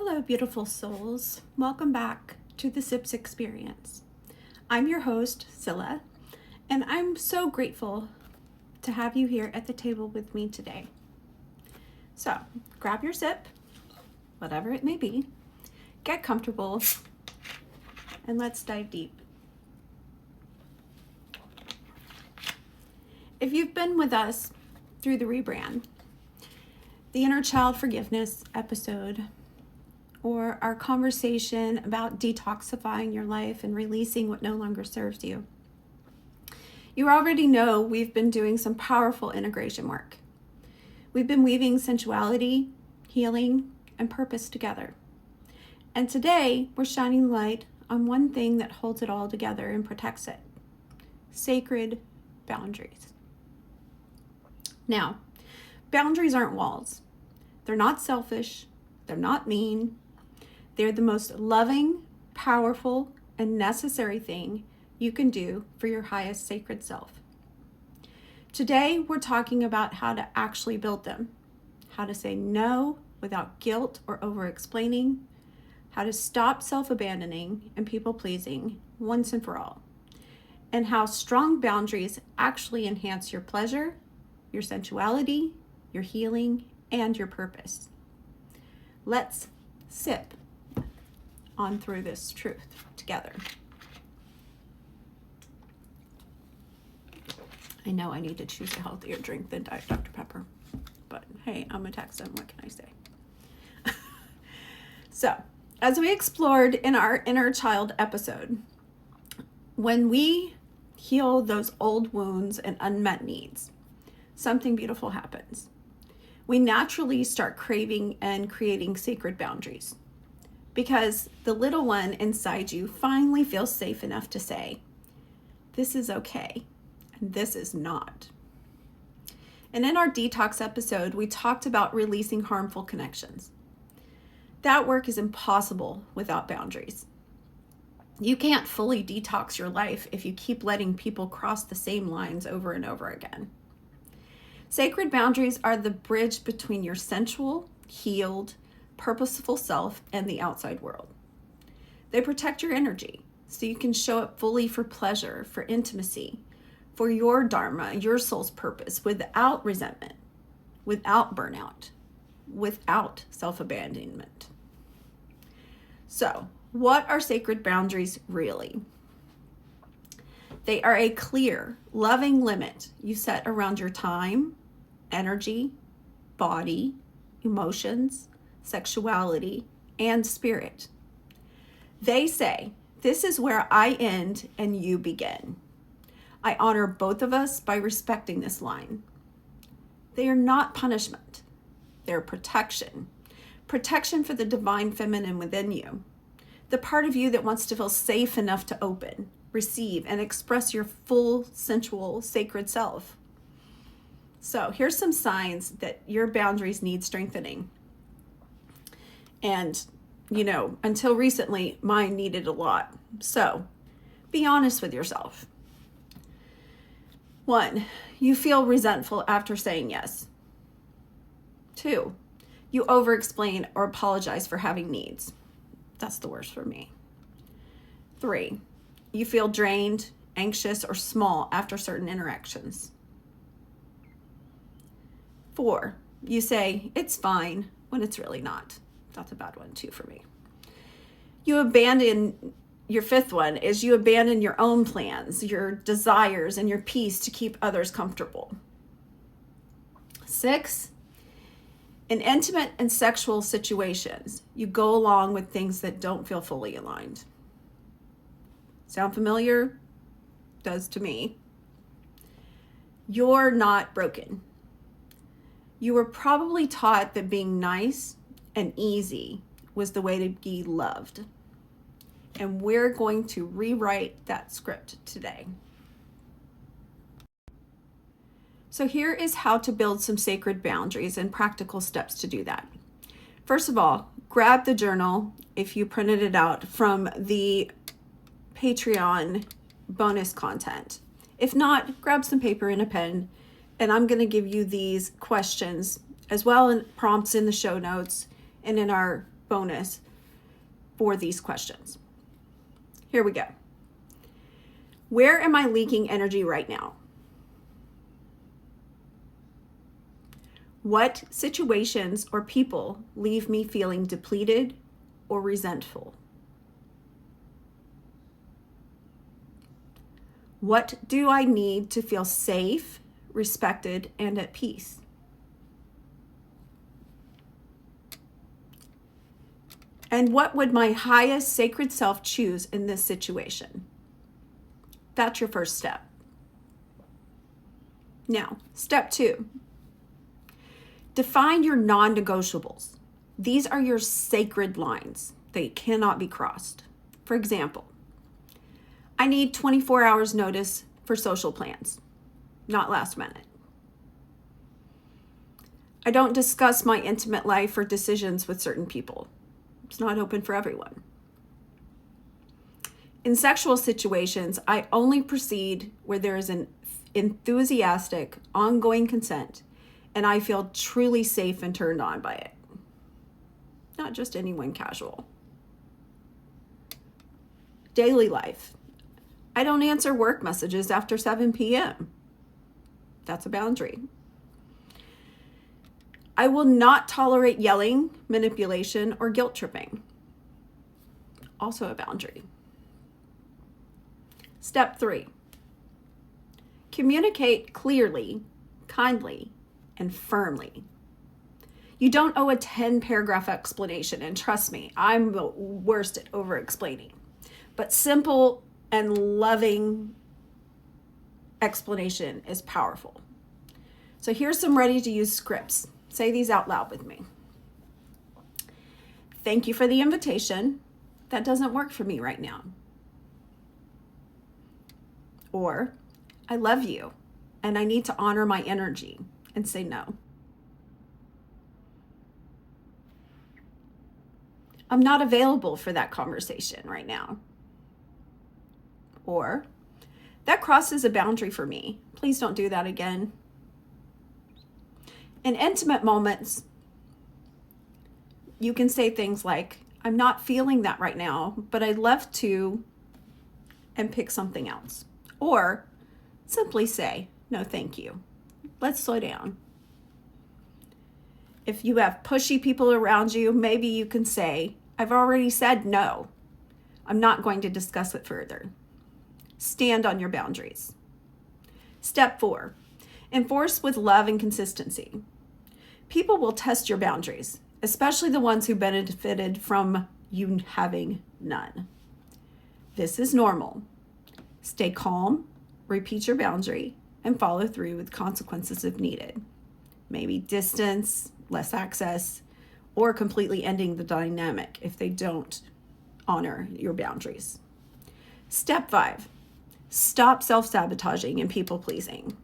Hello, beautiful souls. Welcome back to the SIPS experience. I'm your host, Scylla, and I'm so grateful to have you here at the table with me today. So, grab your sip, whatever it may be, get comfortable, and let's dive deep. If you've been with us through the rebrand, the inner child forgiveness episode, or our conversation about detoxifying your life and releasing what no longer serves you, you already know we've been doing some powerful integration work. We've been weaving sensuality, healing, and purpose together. And today, we're shining light on one thing that holds it all together and protects it: sacred boundaries. Now, boundaries aren't walls. They're not selfish. They're not mean. They're the most loving, powerful, and necessary thing you can do for your highest sacred self. Today, we're talking about how to actually build them, how to say no without guilt or over-explaining, how to stop self-abandoning and people-pleasing once and for all, and how strong boundaries actually enhance your pleasure, your sensuality, your healing, and your purpose. Let's sip on through this truth together. I know I need to choose a healthier drink than Diet Dr. Pepper, but hey, I'm a Texan, what can I say? So, as we explored in our inner child episode, when we heal those old wounds and unmet needs, something beautiful happens. We naturally start craving and creating sacred boundaries because the little one inside you finally feels safe enough to say, this is okay, and this is not. And in our detox episode, we talked about releasing harmful connections. That work is impossible without boundaries. You can't fully detox your life if you keep letting people cross the same lines over and over again. Sacred boundaries are the bridge between your sensual, healed, purposeful self and the outside world. They protect your energy so you can show up fully for pleasure, for intimacy, for your dharma, your soul's purpose, without resentment, without burnout, without self-abandonment. So, what are sacred boundaries really? They are a clear, loving limit you set around your time, energy, body, emotions, sexuality, and spirit. They say, this is where I end and you begin. I honor both of us by respecting this line. They are not punishment. They're protection. Protection for the divine feminine within you. The part of you that wants to feel safe enough to open, receive, and express your full, sensual, sacred self. So here's some signs that your boundaries need strengthening. And, until recently, mine needed a lot. So be honest with yourself. 1, you feel resentful after saying yes. 2, you over-explain or apologize for having needs. That's the worst for me. 3, you feel drained, anxious, or small after certain interactions. 4, you say, it's fine, when it's really not. That's a bad one too for me. Your 5th one is you abandon your own plans, your desires, and your peace to keep others comfortable. 6, in intimate and sexual situations, you go along with things that don't feel fully aligned. Sound familiar? Does to me. You're not broken. You were probably taught that being nice and easy was the way to be loved. And we're going to rewrite that script today. So here is how to build some sacred boundaries and practical steps to do that. First of all, grab the journal if you printed it out from the Patreon bonus content. If not, grab some paper and a pen, and I'm going to give you these questions as well, and prompts in the show notes and in our bonus for these questions. Here we go. Where am I leaking energy right now? What situations or people leave me feeling depleted or resentful? What do I need to feel safe, respected, and at peace? And what would my highest sacred self choose in this situation? That's your first step. Now, step 2. Define your non-negotiables. These are your sacred lines. They cannot be crossed. For example, I need 24 hours notice for social plans, not last minute. I don't discuss my intimate life or decisions with certain people. It's not open for everyone. In sexual situations, I only proceed where there is an enthusiastic, ongoing consent, and I feel truly safe and turned on by it. Not just anyone casual. Daily life. I don't answer work messages after 7 p.m. That's a boundary. I will not tolerate yelling, manipulation, or guilt tripping. Also a boundary. Step 3. Communicate clearly, kindly, and firmly. You don't owe a 10-paragraph explanation, and trust me, I'm the worst at over-explaining. But simple and loving explanation is powerful. So here's some ready-to-use scripts. Say these out loud with me. Thank you for the invitation. That doesn't work for me right now. Or, I love you, and I need to honor my energy and say no. I'm not available for that conversation right now. Or, that crosses a boundary for me. Please don't do that again. In intimate moments, you can say things like, I'm not feeling that right now, but I'd love to, and pick something else. Or simply say, no, thank you. Let's slow down. If you have pushy people around you, maybe you can say, I've already said no. I'm not going to discuss it further. Stand on your boundaries. Step 4, enforce with love and consistency. People will test your boundaries, especially the ones who benefited from you having none. This is normal. Stay calm, repeat your boundary, and follow through with consequences if needed. Maybe distance, less access, or completely ending the dynamic if they don't honor your boundaries. Step 5, stop self-sabotaging and people-pleasing.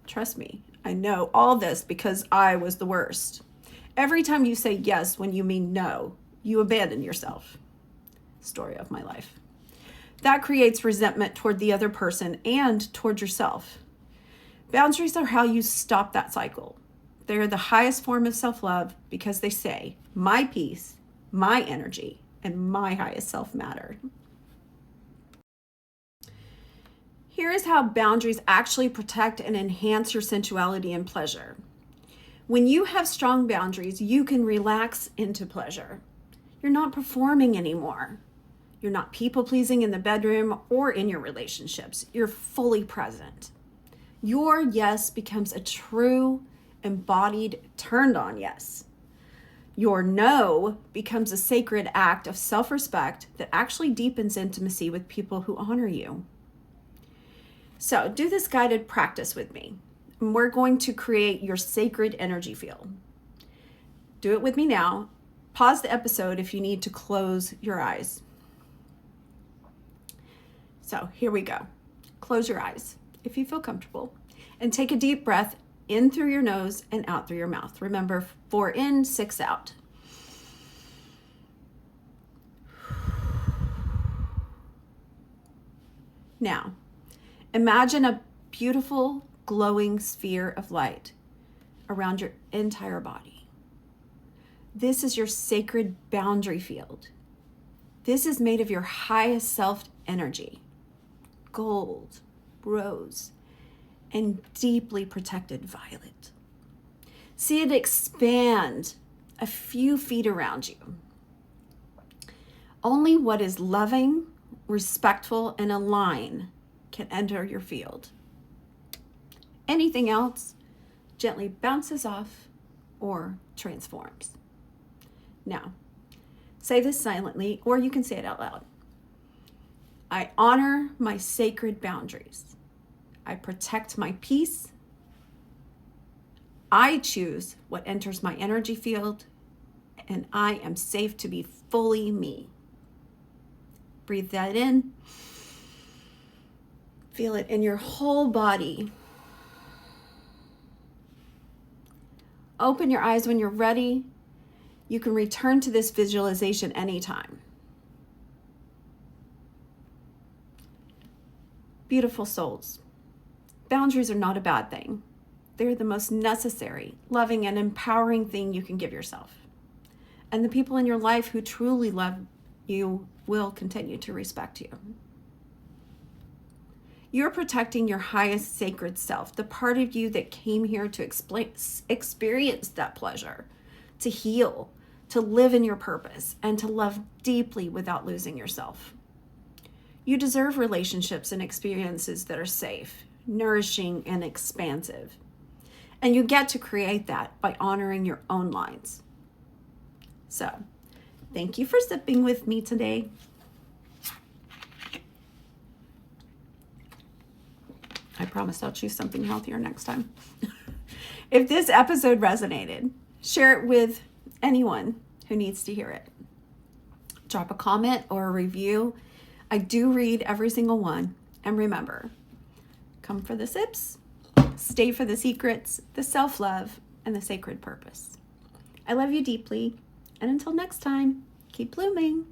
Trust me, I know all this because I was the worst. Every time you say yes when you mean no, you abandon yourself. Story of my life. That creates resentment toward the other person and toward yourself. Boundaries are how you stop that cycle. They are the highest form of self-love because they say, my peace, my energy, and my highest self matter. Here is how boundaries actually protect and enhance your sensuality and pleasure. When you have strong boundaries, you can relax into pleasure. You're not performing anymore. You're not people-pleasing in the bedroom or in your relationships. You're fully present. Your yes becomes a true, embodied, turned-on yes. Your no becomes a sacred act of self-respect that actually deepens intimacy with people who honor you. So do this guided practice with me. We're going to create your sacred energy field. Do it with me now. Pause the episode if you need to close your eyes. So here we go. Close your eyes if you feel comfortable and take a deep breath in through your nose and out through your mouth. Remember, 4 in, 6 out. Now, imagine a beautiful, glowing sphere of light around your entire body. This is your sacred boundary field. This is made of your highest self energy, gold, rose, and deeply protected violet. See it expand a few feet around you. Only what is loving, respectful, and aligned can enter your field. Anything else gently bounces off or transforms. Now, say this silently, or you can say it out loud. I honor my sacred boundaries. I protect my peace. I choose what enters my energy field, and I am safe to be fully me. Breathe that in. Feel it in your whole body. Open your eyes when you're ready. You can return to this visualization anytime. Beautiful souls, boundaries are not a bad thing. They're the most necessary, loving, and empowering thing you can give yourself. And the people in your life who truly love you will continue to respect you. You're protecting your highest sacred self, the part of you that came here to experience that pleasure, to heal, to live in your purpose, and to love deeply without losing yourself. You deserve relationships and experiences that are safe, nourishing, and expansive. And you get to create that by honoring your own lines. So, thank you for sipping with me today. I promise I'll choose something healthier next time. If this episode resonated, share it with anyone who needs to hear it. Drop a comment or a review. I do read every single one. And remember, come for the sips, stay for the secrets, the self-love, and the sacred purpose. I love you deeply. And until next time, keep blooming.